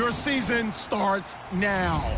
Your season starts now.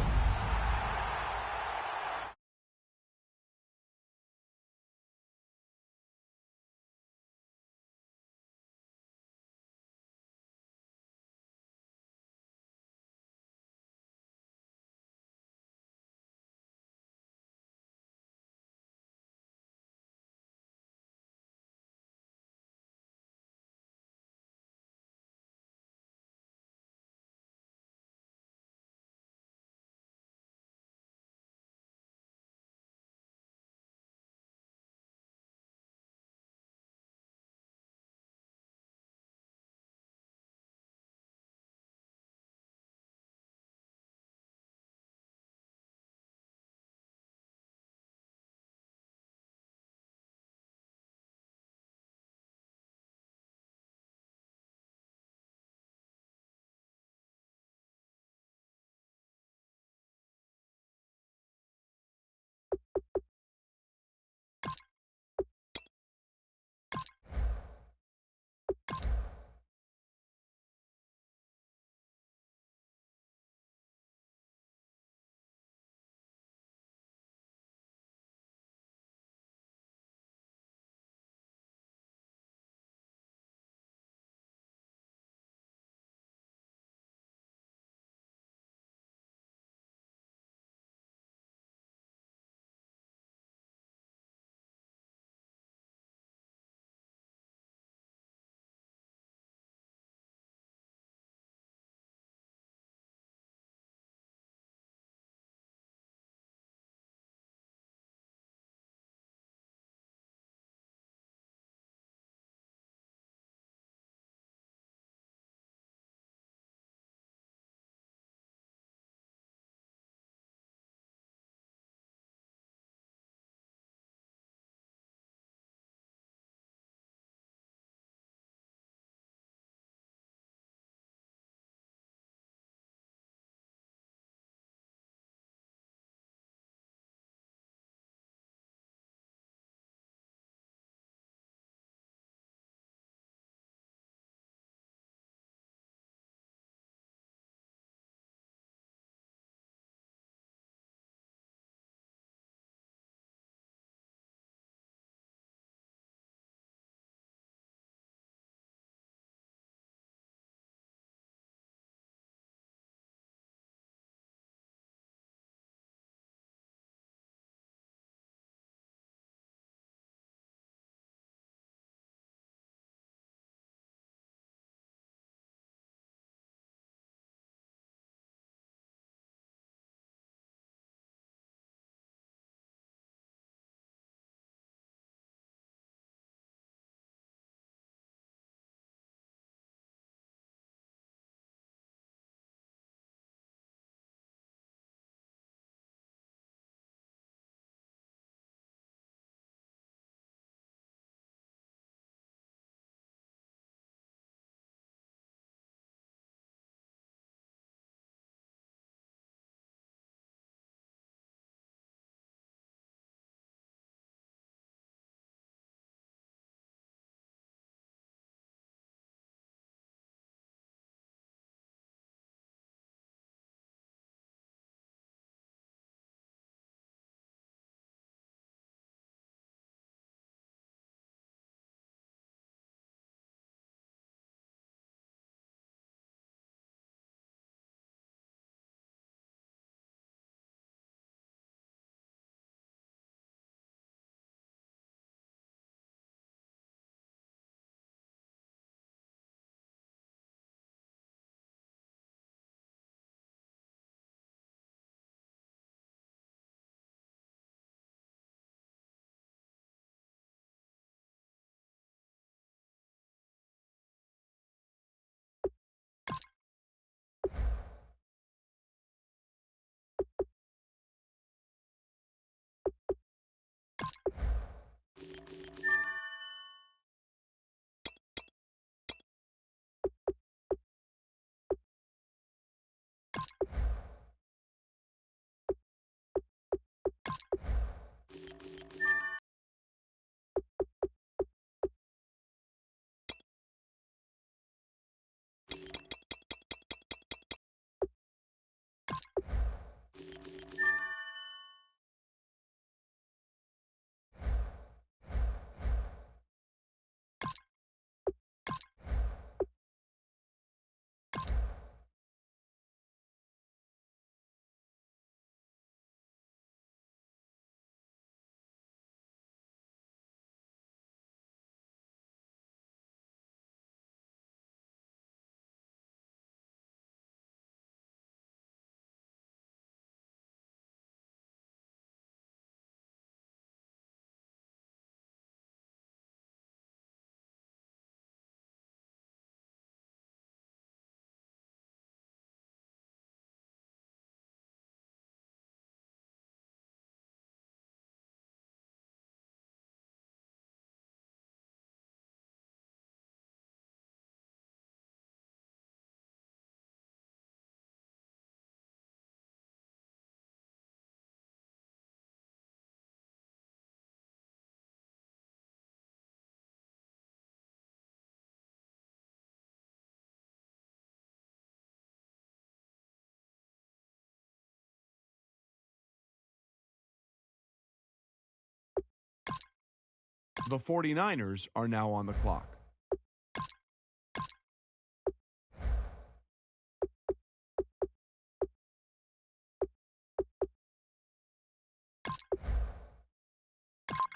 The 49ers are now on the clock.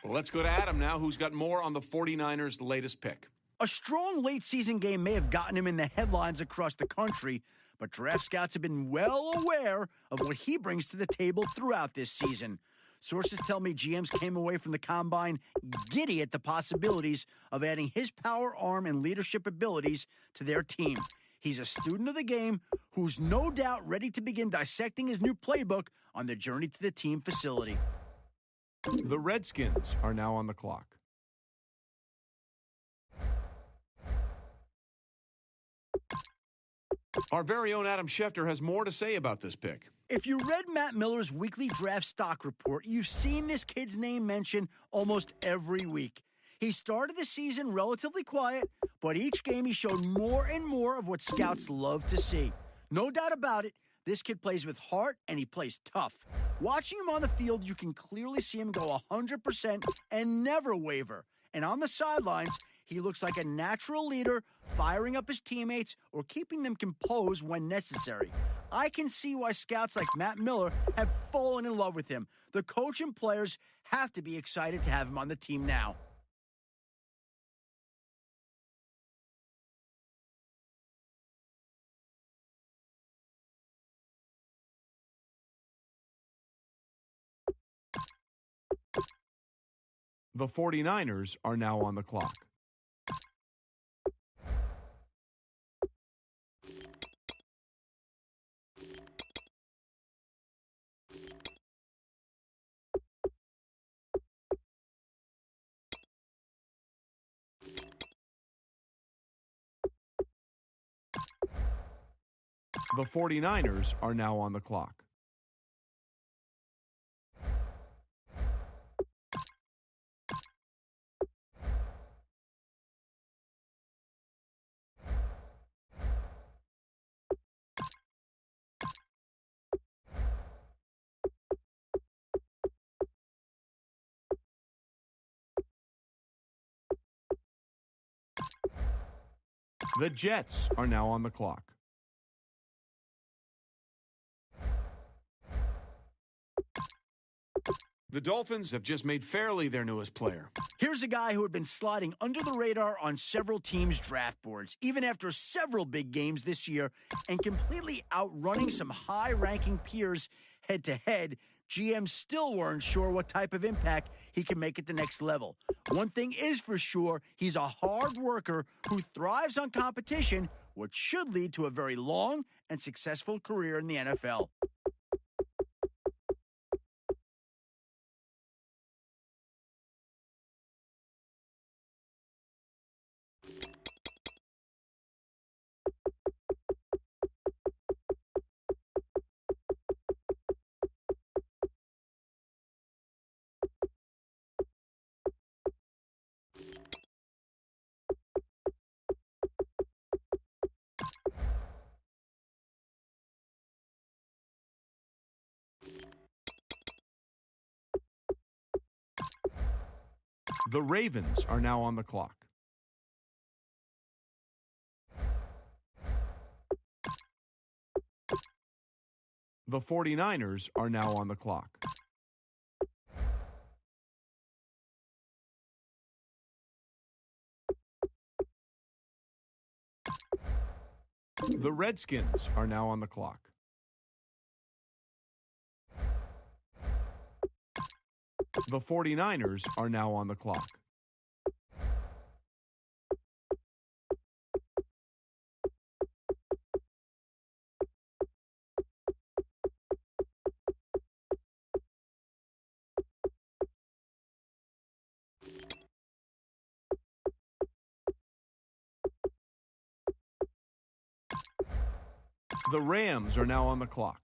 Let's go to Adam now, who's got more on the 49ers' latest pick. A strong late-season game may have gotten him in the headlines across the country, but draft scouts have been well aware of what he brings to the table throughout this season. Sources tell me GMs came away from the combine giddy at the possibilities of adding his power arm and leadership abilities to their team. He's a student of the game who's no doubt ready to begin dissecting his new playbook on the journey to the team facility. The Redskins are now on the clock. Our very own Adam Schefter has more to say about this pick. If you read Matt Miller's weekly draft stock report, you've seen this kid's name mentioned almost every week. He started the season relatively quiet, but each game he showed more and more of what scouts love to see. No doubt about it, this kid plays with heart and he plays tough. Watching him on the field, you can clearly see him go 100% and never waver. And on the sidelines, he looks like a natural leader, firing up his teammates or keeping them composed when necessary. I can see why scouts like Matt Miller have fallen in love with him. The coach and players have to be excited to have him on the team now. The 49ers are now on the clock. The 49ers are now on the clock. The Jets are now on the clock. The Dolphins have just made Fairley their newest player. Here's a guy who had been sliding under the radar on several teams' draft boards, even after several big games this year, and completely outrunning some high-ranking peers head-to-head. GMs still weren't sure what type of impact he can make at the next level. One thing is for sure, he's a hard worker who thrives on competition, which should lead to a very long and successful career in the NFL. The Ravens are now on the clock. The 49ers are now on the clock. The Redskins are now on the clock. The 49ers are now on the clock. The Rams are now on the clock.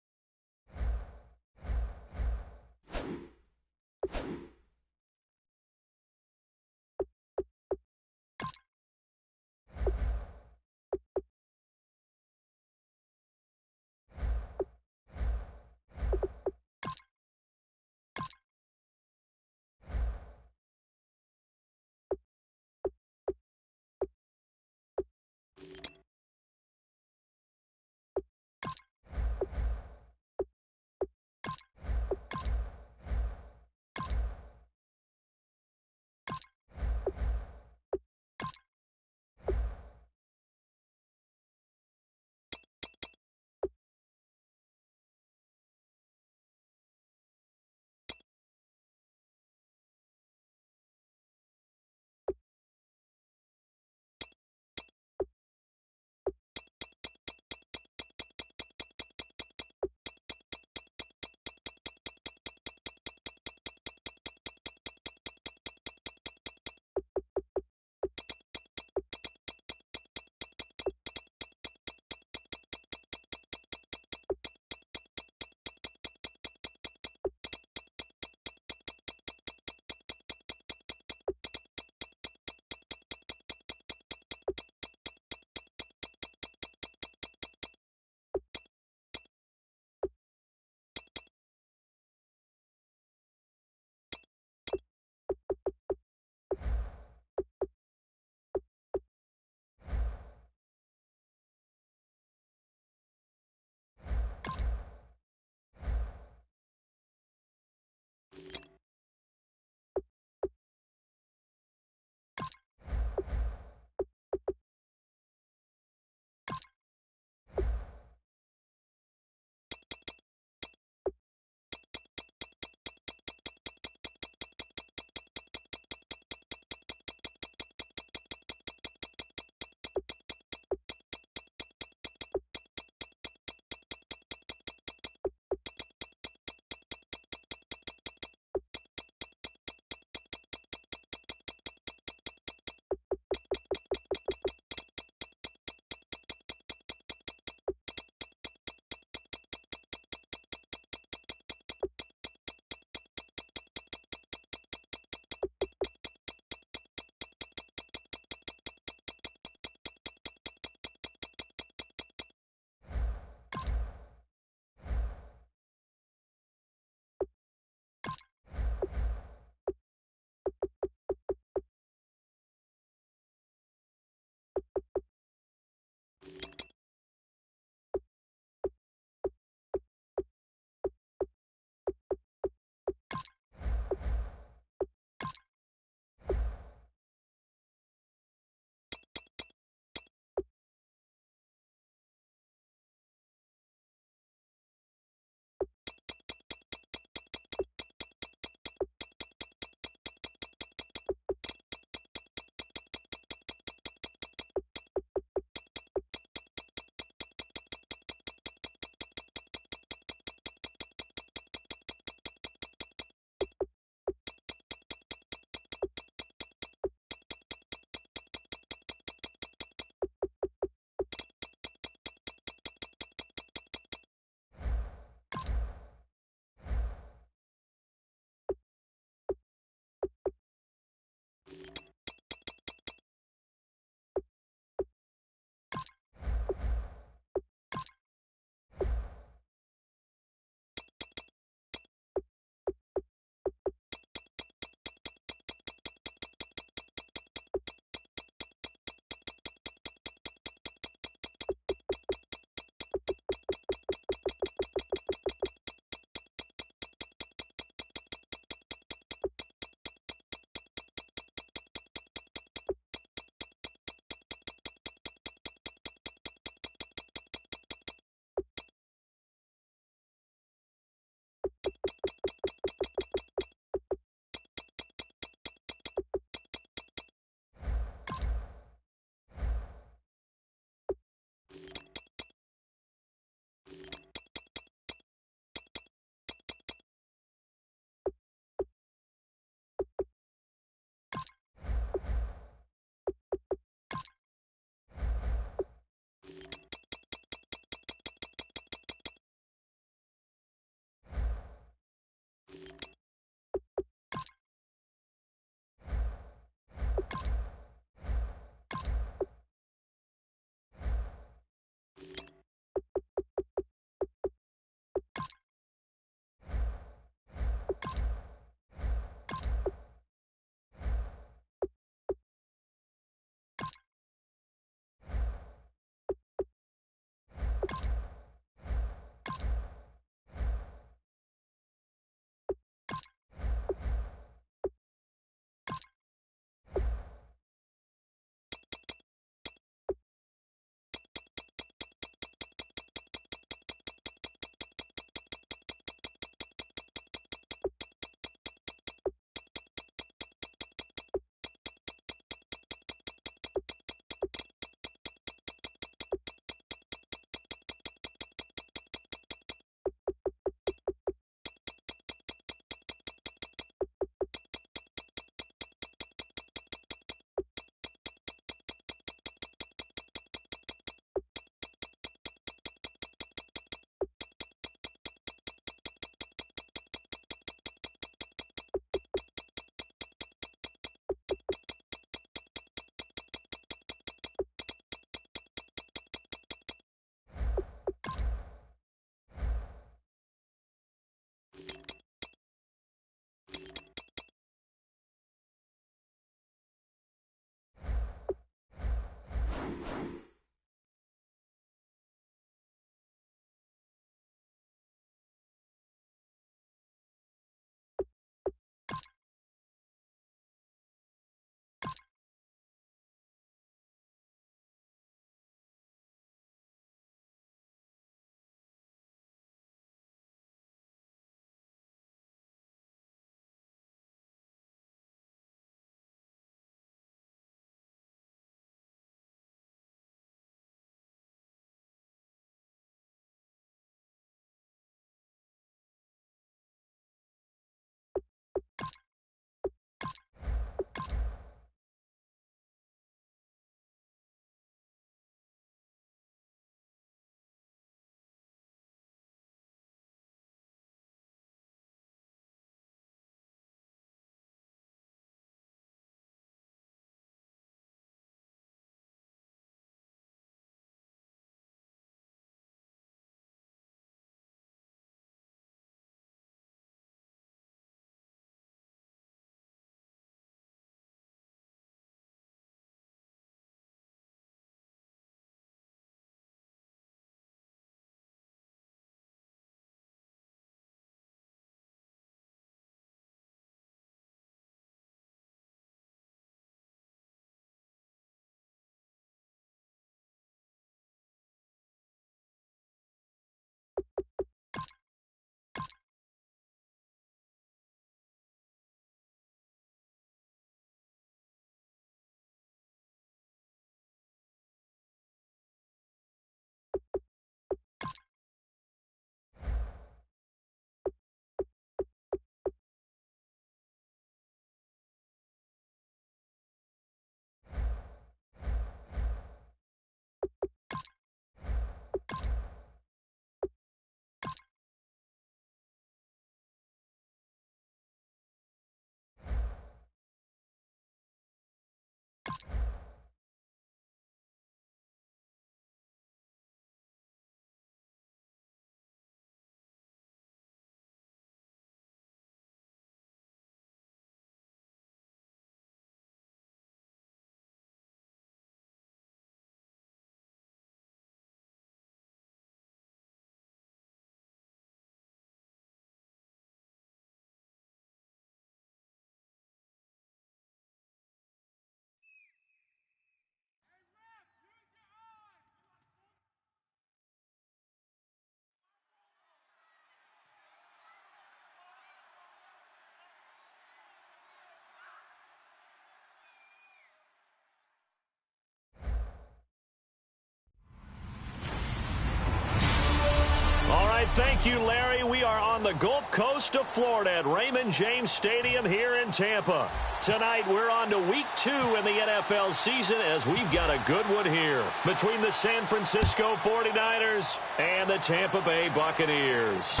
Thank you, Larry. We are on the Gulf Coast of Florida at Raymond James Stadium here in Tampa. Tonight, we're on to week 2 in the NFL season as we've got a good one here between the San Francisco 49ers and the Tampa Bay Buccaneers.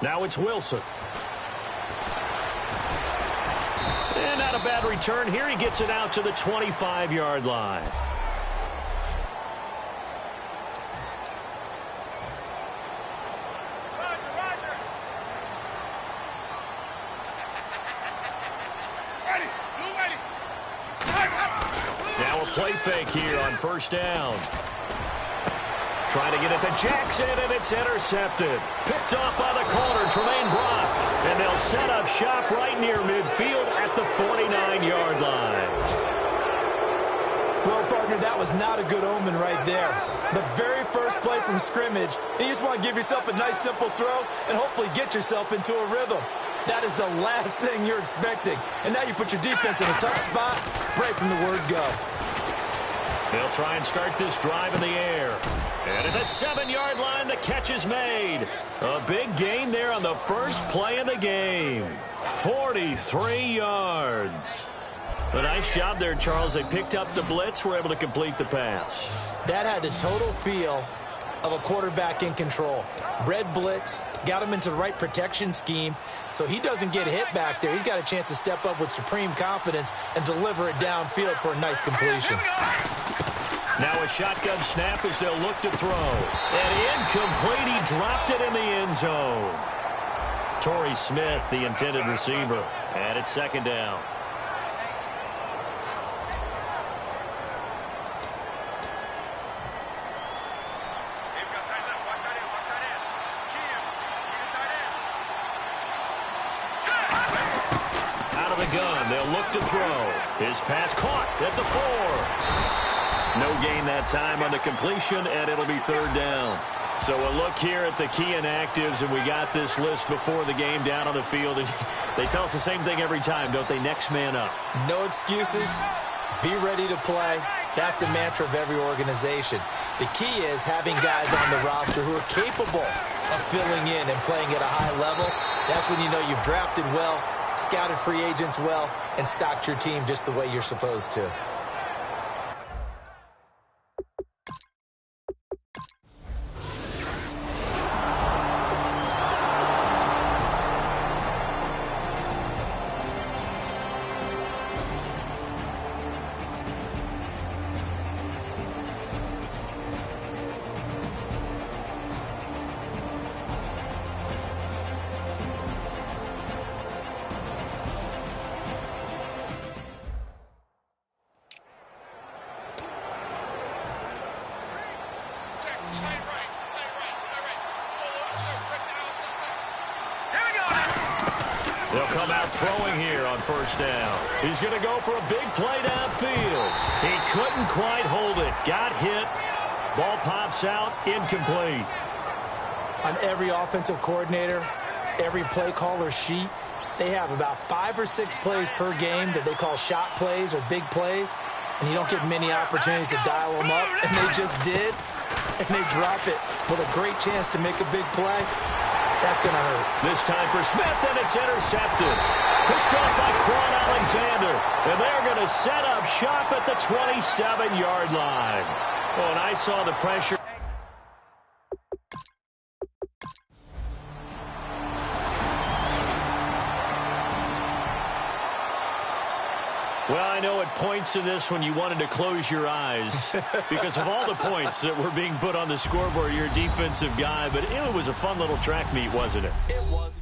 Now it's Wilson. And not a bad return here. He gets it out to the 25-yard line. Play fake here on first down. Trying to get it to Jackson, and it's intercepted. Picked off by the corner, Tremaine Brock. And they'll set up shop right near midfield at the 49-yard line. Well, partner, that was not a good omen right there. The very first play from scrimmage, you just want to give yourself a nice, simple throw and hopefully get yourself into a rhythm. That is the last thing you're expecting. And now you put your defense in a tough spot right from the word go. They'll try and start this drive in the air. And at the 7-yard line, the catch is made. A big gain there on the first play of the game. 43 yards. A nice job there, Charles. They picked up the blitz, were able to complete the pass. That had the total feel of a quarterback in control. Red blitz, got him into the right protection scheme, so he doesn't get hit back there. He's got a chance to step up with supreme confidence and deliver it downfield for a nice completion. Now a shotgun snap as they'll look to throw. And incomplete. He dropped it in the end zone. Torrey Smith, the intended receiver. And it's second down. Out of the gun, they'll look to throw. His pass caught at the 4. No gain that time on the completion, and it'll be third down. So a look here at the key inactives, and we got this list before the game down on the field. And they tell us the same thing every time, don't they? Next man up. No excuses. Be ready to play. That's the mantra of every organization. The key is having guys on the roster who are capable of filling in and playing at a high level. That's when you know you've drafted well scouted free agents well, and stocked your team just the way you're supposed to. They'll come out throwing here on first down. He's going to go for a big play downfield. He couldn't quite hold it. Got hit. Ball pops out. Incomplete. On every offensive coordinator, every play caller sheet, they have about 5 or 6 plays per game that they call shot plays or big plays, and you don't get many opportunities to dial them up, and they just did, and they drop it with a great chance to make a big play. That's going to hurt. This time for Smith, and it's intercepted. Picked off by Quan Alexander, and they're going to set up shop at the 27-yard line. Oh, and I saw the pressure. Well, I know at points in this when you wanted to close your eyes because of all the points that were being put on the scoreboard. You're a defensive guy, but it was a fun little track meet, wasn't it? It was.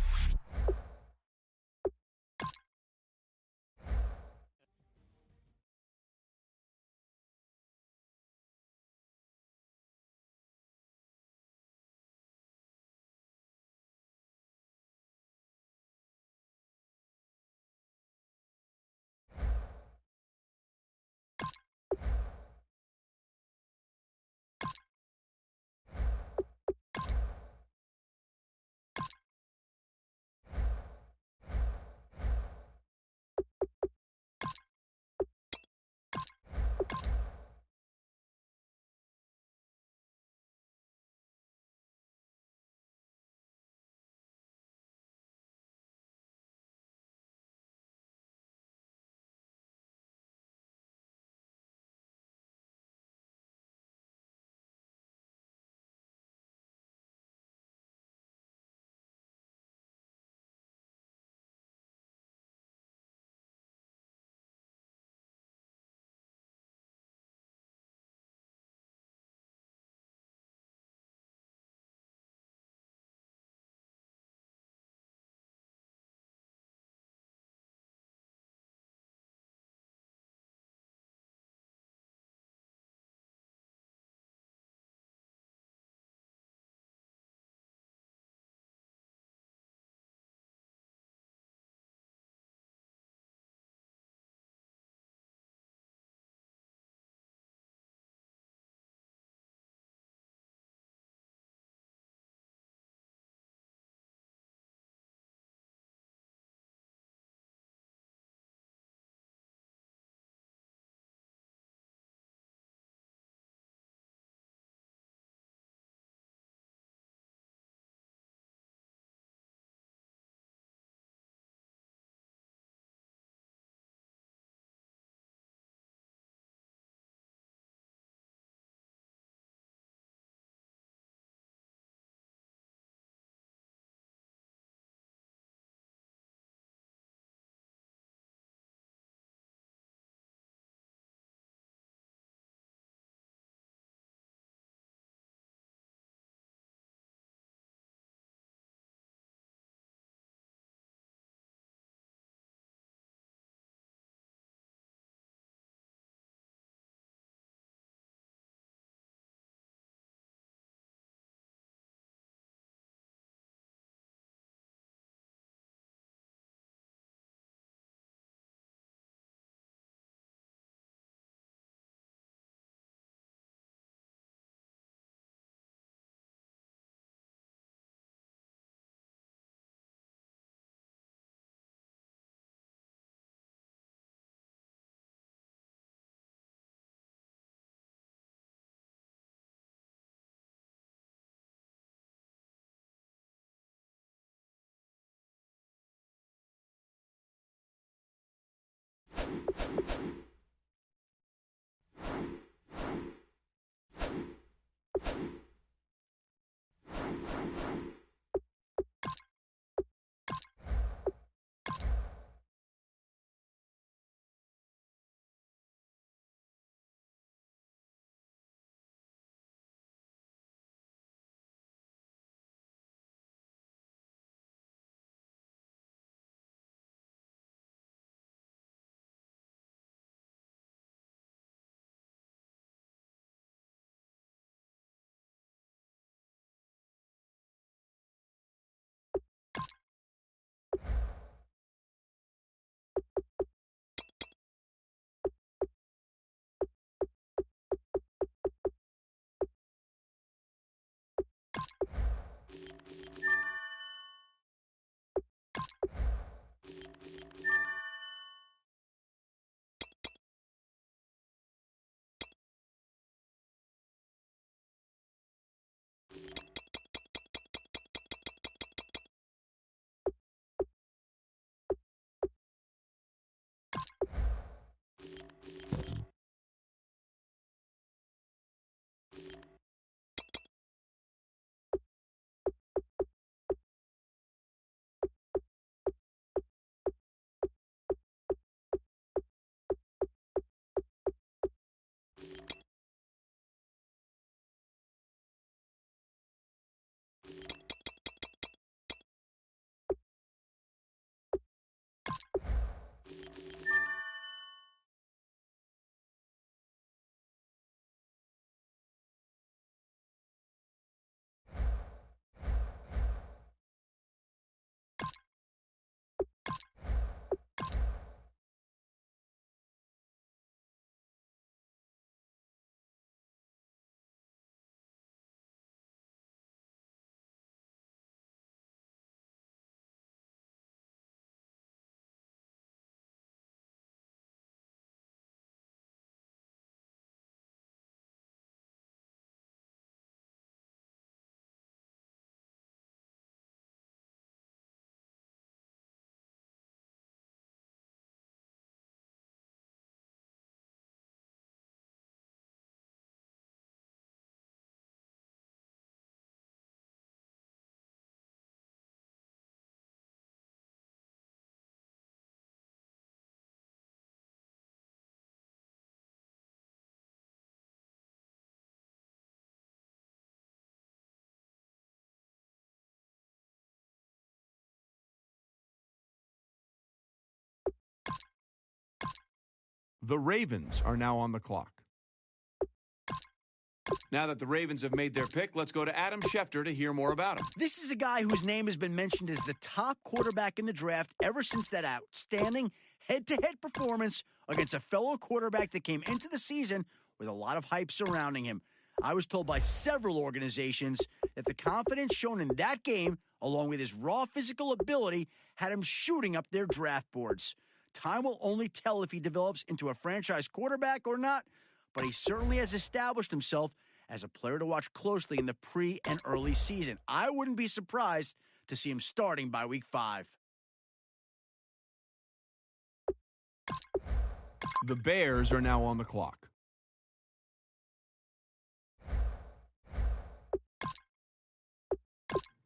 The Ravens are now on the clock. Now that the Ravens have made their pick, let's go to Adam Schefter to hear more about him. This is a guy whose name has been mentioned as the top quarterback in the draft ever since that outstanding head-to-head performance against a fellow quarterback that came into the season with a lot of hype surrounding him. I was told by several organizations that the confidence shown in that game, along with his raw physical ability, had him shooting up their draft boards. Time will only tell if he develops into a franchise quarterback or not, but he certainly has established himself as a player to watch closely in the pre- and early season. I wouldn't be surprised to see him starting by week 5. The Bears are now on the clock.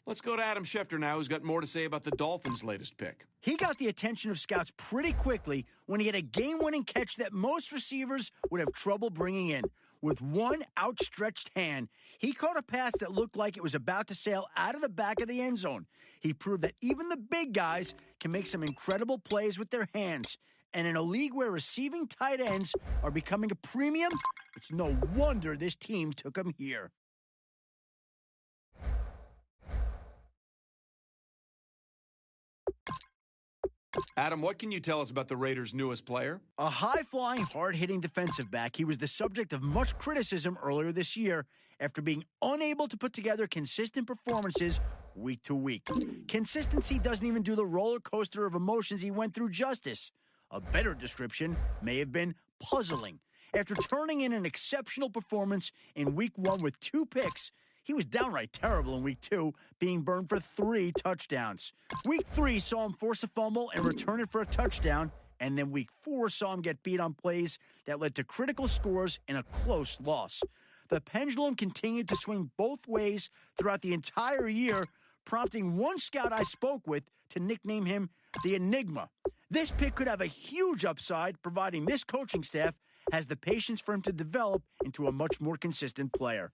Let's go to Adam Schefter now, who's got more to say about the Dolphins' latest pick. He got the attention of scouts pretty quickly when he had a game-winning catch that most receivers would have trouble bringing in. With one outstretched hand, he caught a pass that looked like it was about to sail out of the back of the end zone. He proved that even the big guys can make some incredible plays with their hands. And in a league where receiving tight ends are becoming a premium, it's no wonder this team took him here. Adam, what can you tell us about the Raiders' newest player? A high-flying, hard-hitting defensive back, he was the subject of much criticism earlier this year after being unable to put together consistent performances week to week. Consistency doesn't even do the roller coaster of emotions he went through justice. A better description may have been puzzling. After turning in an exceptional performance in week 1 with 2 picks, he was downright terrible in week 2, being burned for 3 touchdowns. Week 3 saw him force a fumble and return it for a touchdown, And then week 4 saw him get beat on plays that led to critical scores in a close loss. The pendulum continued to swing both ways throughout the entire year, prompting one scout I spoke with to nickname him the Enigma. This pick could have a huge upside, providing this coaching staff has the patience for him to develop into a much more consistent player.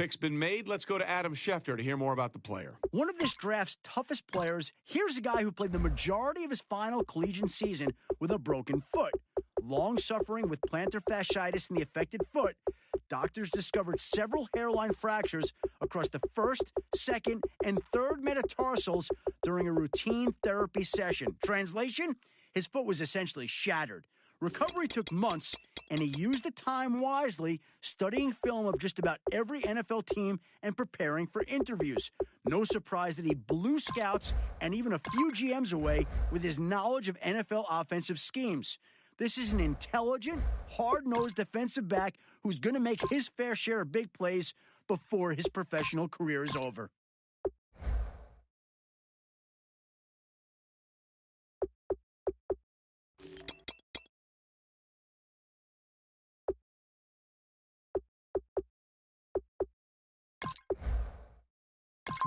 Pick's been made. Let's go to Adam Schefter to hear more about the player. One of this draft's toughest players, here's a guy who played the majority of his final collegiate season with a broken foot. Long suffering with plantar fasciitis in the affected foot, doctors discovered several hairline fractures across the first, second, and third metatarsals during a routine therapy session. Translation? His foot was essentially shattered. Recovery took months, and he used the time wisely, studying film of just about every NFL team and preparing for interviews. No surprise that he blew scouts and even a few GMs away with his knowledge of NFL offensive schemes. This is an intelligent, hard-nosed defensive back who's going to make his fair share of big plays before his professional career is over.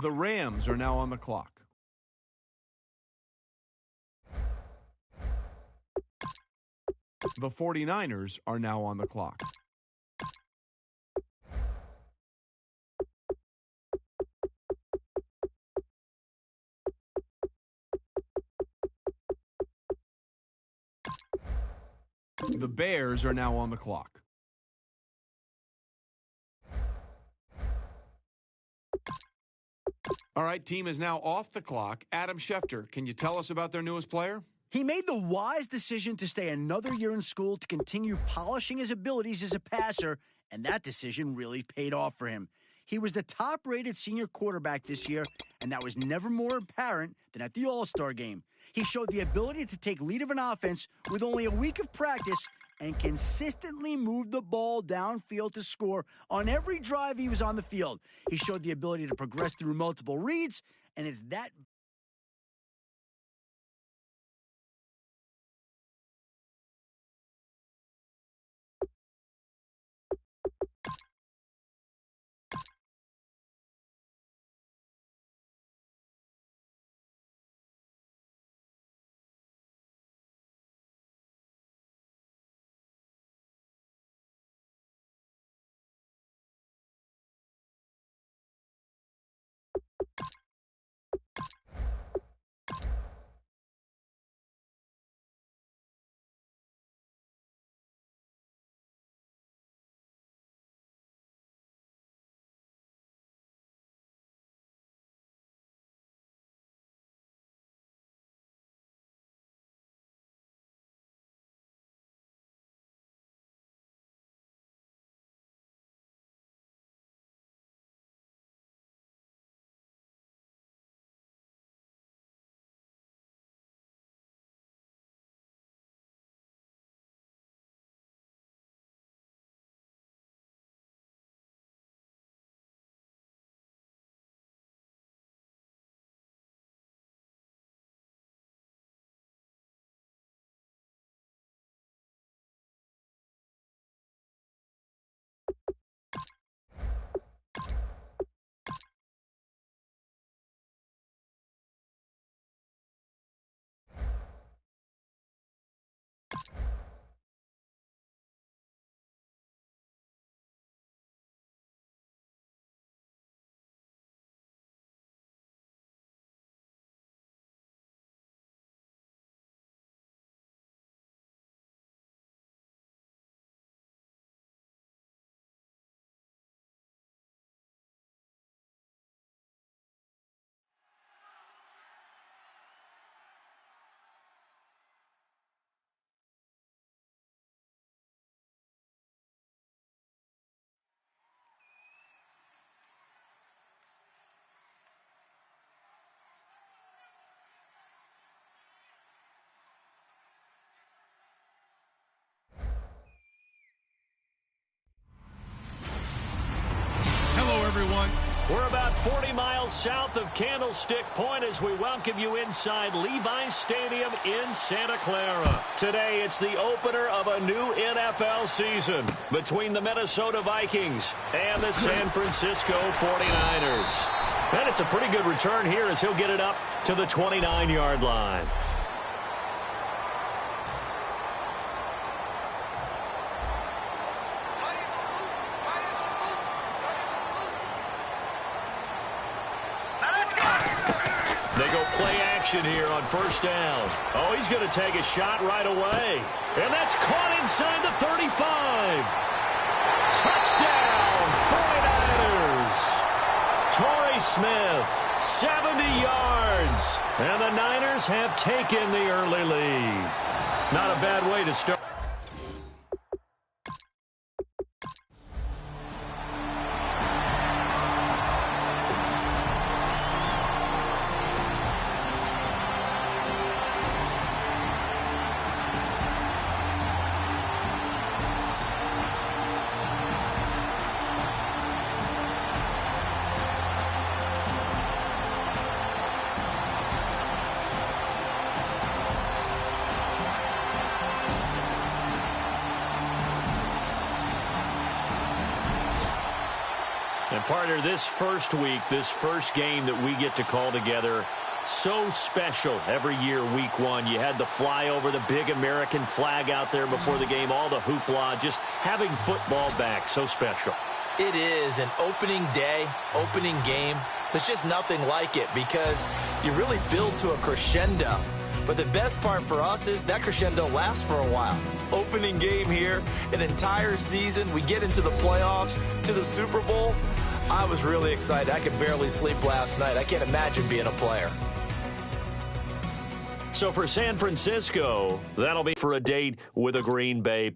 The Rams are now on the clock. The 49ers are now on the clock. The Bears are now on the clock. All right, team is now off the clock. Adam Schefter, can you tell us about their newest player? He made the wise decision to stay another year in school to continue polishing his abilities as a passer, and that decision really paid off for him. He was the top-rated senior quarterback this year, and that was never more apparent than at the All-Star game. He showed the ability to take lead of an offense with only a week of practice and consistently moved the ball downfield to score on every drive he was on the field. He showed the ability to progress through multiple reads, and it's that We're about 40 miles south of Candlestick Point as we welcome you inside Levi's Stadium in Santa Clara. Today, it's the opener of a new NFL season between the Minnesota Vikings and the San Francisco 49ers. And it's a pretty good return here as he'll get it up to the 29-yard line. They go play action here on first down. Oh, he's going to take a shot right away. And that's caught inside the 35. Touchdown, 49ers. Torrey Smith, 70 yards. And the Niners have taken the early lead. Not a bad way to start. And partner, this first week, this first game that we get to call together, so special every year, week one. You had the flyover, the big American flag out there before the game, all the hoopla, just having football back, so special. It is an opening day, opening game. There's just nothing like it because you really build to a crescendo. But the best part for us is that crescendo lasts for a while. Opening game here, an entire season. We get into the playoffs, to the Super Bowl. I was really excited. I could barely sleep last night. I can't imagine being a player. So for San Francisco, that'll be for a date with a Green Bay